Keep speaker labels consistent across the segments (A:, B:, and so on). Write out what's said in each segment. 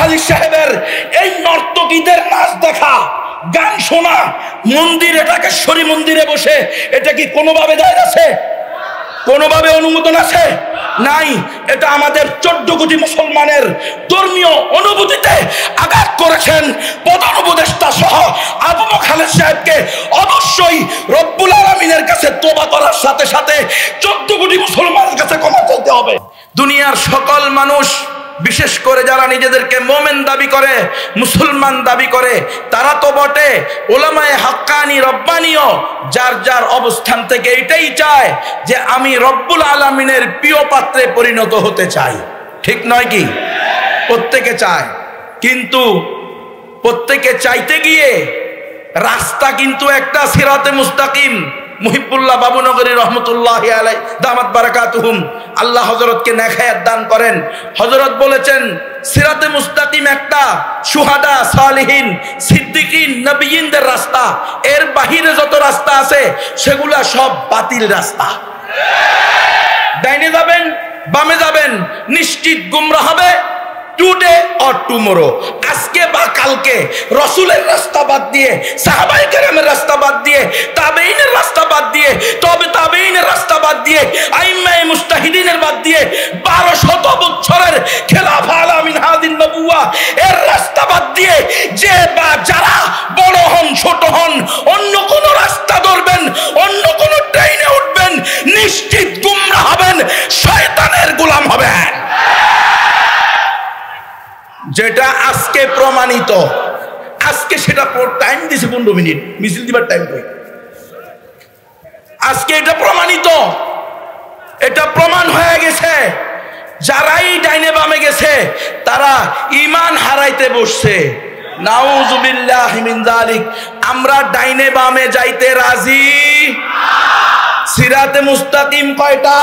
A: আলী সাহেবের এই নর্তকীদের নাচ দেখা, গান শোনা, মন্দিরে ঢাকেশ্বরী মন্দিরে বসে, এটা কি কোনোভাবে জায়েজ আছে? কোনোভাবে অনুমোদন আছে? নাই। এটা আমাদের 14 কোটি মুসলমানের ধর্মীয় অনুভূতিতে আঘাত করেছেন। প্রধান উপদেষ্টা সহ আবু বকর খালেদ সাহেবকে অবশ্যই রব্বুল আলামিনের কাছে তওবা করার সাথে সাথে 14 কোটি মুসলমানের কাছে ক্ষমা চাইতে হবে। দুনিয়ার সকল মানুষ, বিশেষ করে যারা নিজেদেরকে মোমেন দাবি করে, মুসলমান দাবি করে, তারা তো বটে, ওলামায়ে হাক্কানি রব্বানিও যার যার অবস্থান থেকে এটাই চায় যে আমি রব্বুল আলামিনের প্রিয় পাত্রে পরিণত হতে চাই। ঠিক নয় কি? প্রত্যেকে চায়, কিন্তু প্রত্যেকে চাইতে গিয়ে রাস্তা কিন্তু একটা সিরাতে মুস্তাকিম। মুহিবুল্লাহ বাবুনগরী রহমতুল্লাহি আলাইহি দামাত বারাকাতুহুম, আল্লাহ হযরতকে নেখায়াত দান করেন, হযরত বলেছেন সিরাতে মুস্তাকিম একটা শুহাদা, সালিহিন, সিদ্দিকিন, নবীনদের রাস্তা। এর বাহিরে যত রাস্তা আছে সেগুলা সব বাতিল রাস্তা। ডাইনে যাবেন, বামে যাবেন, নিশ্চিত গুমরাহ হবে। টুডে অর টুমোরো, আজকে বা কালকে রসুলের রাস্তা বাদ দিয়ে, সাহাবায়ে কেরামের রাস্তা বাদ দিয়ে, তাবেঈনের রাস্তা বাদ দিয়ে, তবে তাবেঈনের রাস্তা বাদ দিয়ে, আইম্মায়ে মুজতাহিদিনের বাদ দিয়ে, 1200 বছরের খেলাফা আলা মিনহাজিন নবুওয়া এর রাস্তা বাদ দিয়ে যে বা যারা বড় হন ছোট হন অন্য কোন রাস্তা ধরবেন, অন্য কোন ট্রেনে উঠবেন, নিশ্চিত গুমরাহ হবেন, শয়তানের গোলাম হবেন। যেটা আজকে প্রমাণিত, আজকে সেটা টাইম দিছে 15 মিনিট, মিছিল দিবার টাইম কই? আজকে এটা প্রমাণিত, এটা প্রমাণ হয়ে গেছে। যারাই ডাইনে বামে গেছে তারা ঈমান হারাইতে বসছে। নাউযুবিল্লাহি মিন যালিক। আমরা ডাইনে বামে যাইতে রাজি। সিরাতে মুস্তাকিম কয়টা?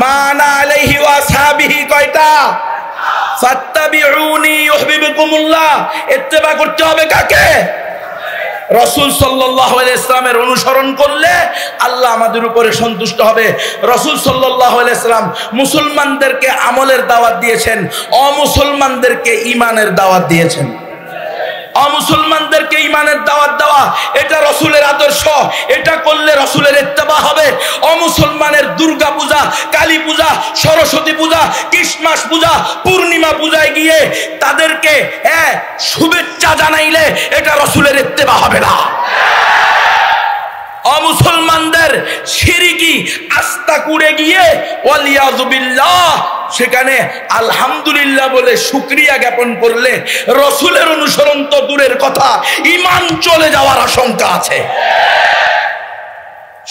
A: মান আলাইহি ওয়া আসহাবিহি কয়টা? ফাত্তাবিউনি ইউহিব্বুকুমুল্লাহ। ইত্তেবা করতে হবে কাকে? রাসূল সাল্লাল্লাহু আলাইহি ওয়াসাল্লামের অনুসরণ করলে আল্লাহ আমাদের উপরে সন্তুষ্ট হবে। রাসূল সাল্লাল্লাহু আলাইহি ওয়াসাল্লাম মুসলমানদেরকে আমলের দাওয়াত দিয়েছেন, অমুসলমানদেরকে ঈমানের দাওয়াত দিয়েছেন। অমুসলমানদেরকে ঈমানের দাওয়াত দেওয়া এটা রাসূলের আদর্শ, এটা করলে রাসূলের ইত্তেবা হবে। অমুসলমানের দুর্গা পূজা, কালী পূজা, সরস্বতী পূজা, ক্রিসমাস পূজা, পূর্ণিমা পূজায় গিয়ে তাদেরকে শুভেচ্ছা জানাইলে এটা রাসূলের ইত্তেবা হবে না। অমুসলমানদের শিরকি আস্থা কুড়ে গিয়ে ওয়ালিয়াযু বিল্লাহ সেখানে আলহামদুলিল্লাহ বলে শুকরিয়া জ্ঞাপন করলে রাসূলের অনুসরণ তো দূরের কথা, ঈমান চলে যাওয়ার আশঙ্কা আছে।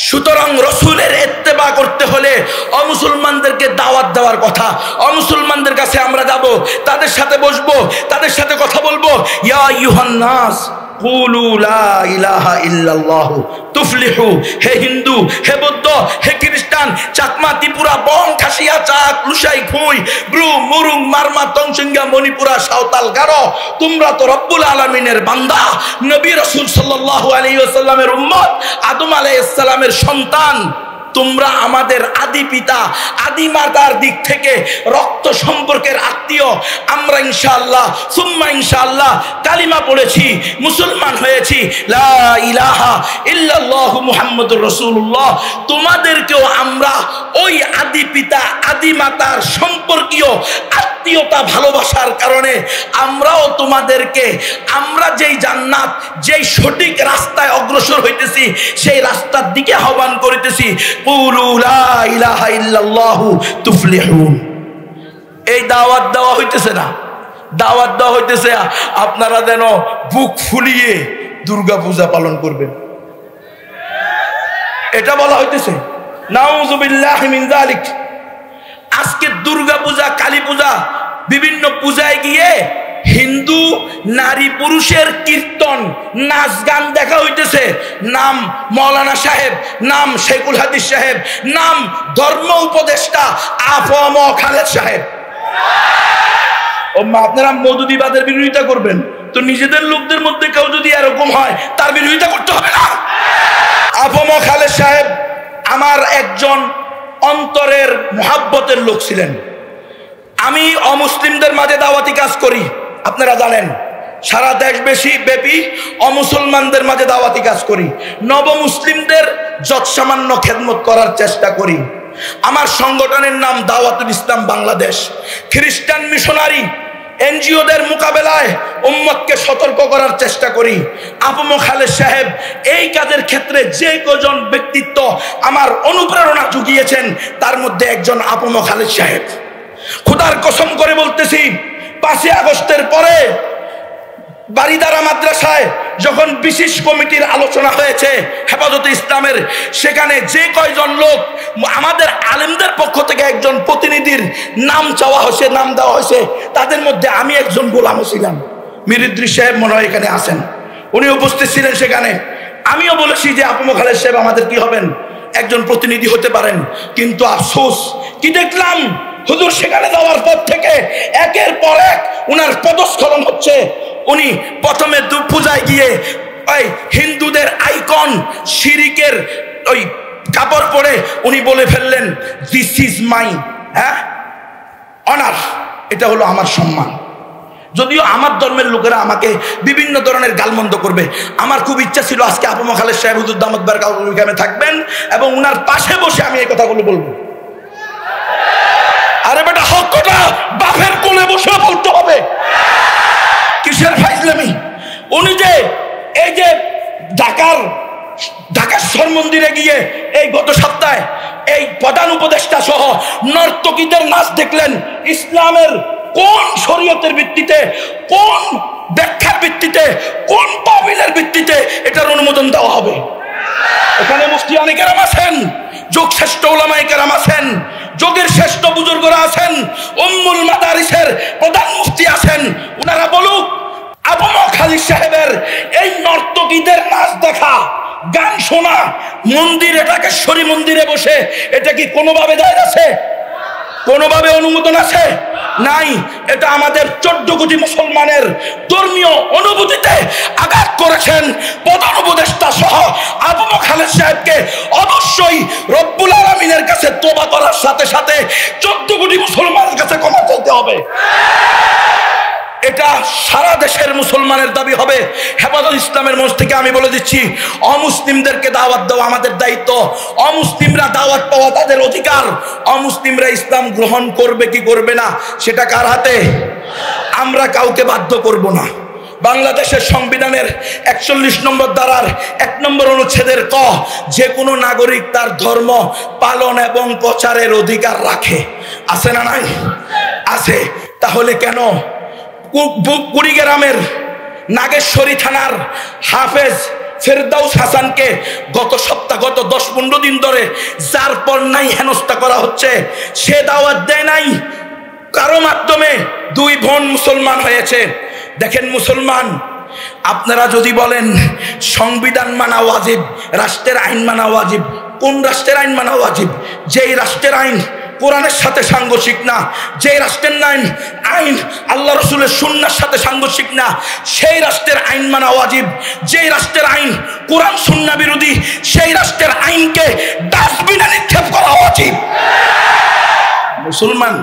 A: সুতরাং রাসূলের ইত্তেবা করতে হলে অমুসলমানদেরকে দাওয়াত দেওয়ার কথা। অমুসলমানদের কাছে আমরা যাব, তাদের সাথে বসবো, তাদের সাথে কথা বলবো। ইয়া আইয়ুহান নাস কুলু লা ইলাহা ইল্লাল্লাহ তুফলিহু। হে হিন্দু, হে বৌদ্ধ, হে খ্রিস্টান, চাকমা, ত্রিপুরা, বং, খাসিয়া, চাক, লুসাই, খুই, ব্রু, মুরুং, মারমা, তংসিঙ্গা, মণিপুরা, সাঁওতাল, গারো, তোমরা তো রব্বুল আলামিনের বান্দা, নবী রাসূল সাল্লাল্লাহু আলাইহি ওয়াসাল্লামের উম্মত, আদম আলাইহিস সালামের সন্তান। তোমরা আমাদের আদি পিতা, আদি মাতার দিক থেকে রক্ত সম্পর্কের আত্মীয়। আমরা ইনশাআল্লাহ সুম্মা ইনশাআল্লাহ কালিমা পড়েছি, মুসলমান হয়েছি, লা ইলাহা ইল্লাল্লাহ মুহাম্মাদুর রাসূলুল্লাহ। তোমাদেরকেও আমরা ওই আদি পিতা, আদি মাতার সম্পর্কীয় আত্মীয়তা ভালোবাসার কারণে আমরাও তোমাদেরকে, আমরা যেই জান্নাত, যেই সঠিক রাস্তায় অগ্রসর হইতেছি সেই রাস্তার দিকে আহ্বান করিতেছি। কুলু লা ইলাহা ইল্লাল্লাহ তুফলিহুন। এই দাওয়াত দেওয়া হইতেছে না, দাওয়াত দেওয়া হইতেছে আপনারা যেন বুক ফুলিয়ে দুর্গা পূজা পালন করবেন, এটা বলা হইতেছে। নাউযুবিল্লাহি মিন যালিক। আজকে দুর্গা পূজা, কালী পূজা, বিভিন্ন পূজায় গিয়ে হিন্দু নারী পুরুষের কীর্তন, নাচ গান দেখা হইতেছে। নাম মৌলানা সাহেব, নাম শেখুল হাদিস সাহেব, নাম ধর্ম উপদেষ্টা আফম খালেদ সাহেব। আপনারা মওদুদিবাদের বিরোধিতা করবেন তো নিজেদের লোকদের মধ্যে কেউ যদি এরকম হয় তার বিরোধিতা করতে হবে না। আফম খালেদ সাহেব আমার একজন অন্তরের মুহাব্বতের লোক ছিলেন। আমি অমুসলিমদের মাঝে দাওয়াতি কাজ করি, আপনারা জানেন সারা দেশবেশি ব্যাপী অমুসলমানদের মাঝে দাওয়াতি কাজ করি, নবমুসলিমদের যৎসামান্য খেদমত করার চেষ্টা করি। আমার সংগঠনের নাম দাওয়াতুল ইসলাম বাংলাদেশ। খ্রিস্টান মিশনারি এনজিওদের মোকাবেলায় উম্মতকে সতর্ক করার চেষ্টা করি। আবু খালেদ সাহেব এই কাজের ক্ষেত্রে যে কজন ব্যক্তিত্ব আমার অনুপ্রেরণা জুগিয়েছেন তার মধ্যে একজন আবু খালেদ সাহেব। খোদার কসম করে বলতেছি, 5ই আগস্টের পরে বারিদারা মাদ্রাসায় যখন বিশেষ কমিটির আলোচনা হয়েছে হেফাজতে ইসলামের, সেখানে যে কয়জন লোক আমাদের আলেমদের পক্ষ থেকে একজন প্রতিনিধির নাম চাওয়া হয়েছে, নাম দেওয়া হয়েছে, তাদের মধ্যে আমি একজন গোলামও ছিলাম। মিরিদ্রি সাহেব মনে হয় এখানে আছেন, উনি উপস্থিত ছিলেন সেখানে। আমিও বলেছি যে আবু খালেদ সাহেব আমাদের কি হবেন, একজন প্রতিনিধি হতে পারেন। কিন্তু আফসোস কি দেখলাম, হুজুর সেখানে যাওয়ার পর থেকে একের পর এক উনার পদস্খলন হচ্ছে। উনি প্রথমে পূজায় গিয়ে ওই হিন্দুদের আইকন শিরিকের ওই কাপড় পরে উনি বলে ফেললেন, দিস ইজ মাই অনার, এটা হলো আমার সম্মান। যদিও আমার ধর্মের লোকেরা আমাকে বিভিন্ন ধরনের গালমন্দ করবে, আমার খুব ইচ্ছা ছিল আজকে আবু খালেদ সাহেব হুজুর দামত বারকাতুহু থাকবেন এবং উনার পাশে বসে আমি এই কথাগুলো বলবো। আরে বেটা, হক কথা বাপের কোলে বসে বলতে হবে, কিসের ফাইজলামি। উনি যে এই যে ঢাকাশ্বর মন্দিরে গিয়ে এই গত সপ্তাহে এই প্রধান উপদেষ্টা সহ নর্তকীদের নাচ দেখলেন, ইসলামের কোন শরীয়তের ভিত্তিতে, কোন ব্যাখ্যার ভিত্তিতে, কোন তাবিলের ভিত্তিতে এটার অনুমোদন দেওয়া হবে? এখানে মুফতিয়ানে কেরাম আছেন, যোগ শ্রেষ্ঠ উলামায়ে কেরাম আছেন, যোগের শ্রেষ্ঠ বুজুর্গরা আছেন, উম্মুল মাদারিসের প্রধান মুফতি আছেন। ওনারা বলুক, আবু খালিদ সাহেবের এই নর্তকীদের নাচ দেখা, গান শোনা মন্দিরে, ঢাকেশ্বরী মন্দিরে বসে, এটা কি কোনোভাবে জায়েজ আছে? কোনোভাবে অনুমোদন আছে? নাই। এটা আমাদের 14 কোটি মুসলমানের ধর্মীয় অনুভূতিতে আঘাত করেছেন। প্রধান উপদেষ্টা সহ আবু খালেদ সাহেবকে অবশ্যই রব্বুল আলামিনের কাছে তওবা করার সাথে সাথে 14 কোটি মুসলমানের কাছে ক্ষমা চাইতে হবে। এটা সারা দেশের মুসলমানের দাবি হবে। হেফাজত ইসলামের মঞ্চ থেকে আমি বলে দিচ্ছি, অমুসলিমদেরকে দাওয়াত দেওয়া আমাদের দায়িত্ব। অমুসলিমরা দাওয়াত পাওয়া তাদের অধিকার। অমুসলিমরা ইসলাম গ্রহণ করবে কি করবে না সেটা কার হাতে? আমরা কাউকে বাধ্য করব না। বাংলাদেশের সংবিধানের 41 নম্বর ধারার 1 নম্বর অনুচ্ছেদের ক, যে কোনো নাগরিক তার ধর্ম পালন এবং প্রচারের অধিকার রাখে। আছে না নাই? আছে। তাহলে কেন কুড়িগ্রামের নাগেশ্বরী থানার হাফেজ ফেরদাউস হাসানকে গত 10-15 দিন ধরে যার পর নাই হেনস্থা করা হচ্ছে? সে দাওয়াত দেয় নাই, কারো মাধ্যমে 2 বোন মুসলমান হয়েছে। দেখেন মুসলমান, আপনারা যদি বলেন সংবিধান মানা ওয়াজিব, রাষ্ট্রের আইন মানা ওয়াজিব, কোন রাষ্ট্রের আইন মানা ওয়াজিব? যেই রাষ্ট্রের আইন কোরআনের সাথে সাংঘর্ষিক না, যে রাষ্ট্রের আইন আল্লাহ রসুলের সুন্নাহর সাথে সাংঘর্ষিক না, সেই রাষ্ট্রের আইন মানা ওয়াজিব। যে রাষ্ট্রের আইন কোরআন সুন্নাহ বিরোধী, সেই রাষ্ট্রের আইনকে ডাস্টবিনে নিক্ষেপ করা ওয়াজিব। মুসলমান